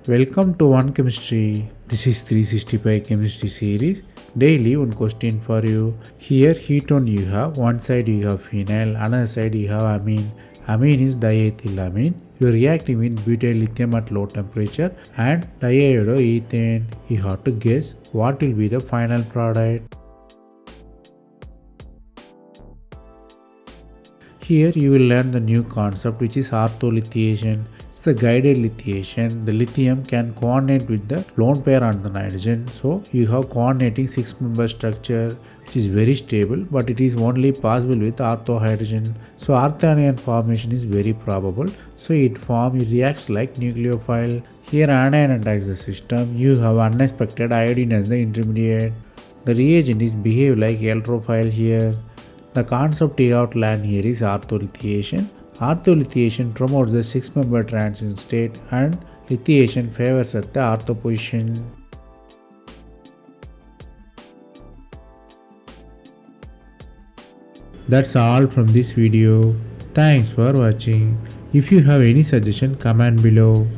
Welcome to One Chemistry. This is 365 Chemistry series. Daily one question for you. Here ketone you have one side you have phenyl, another side you have amine. Amine is diethylamine. You are reacting with butyl lithium at low temperature and diiodoethane. You have to guess what will be the final product. Here you will learn the new concept which is ortholithiation. It's a guided lithiation. The lithium can coordinate with the lone pair on the nitrogen. So you have coordinating 6-member structure which is very stable, but it is only possible with orthohydrogen. So orthanion formation is very probable. So it reacts like nucleophile. Here anion attacks the system. You have unexpected iodine as the intermediate. The reagent is behave like electrophile here. The concept we have to learn here is ortholithiation. Ortholithiation promotes the 6-member transition state and lithiation favors at the ortho position. That's all from this video. Thanks for watching. If you have any suggestion, comment below.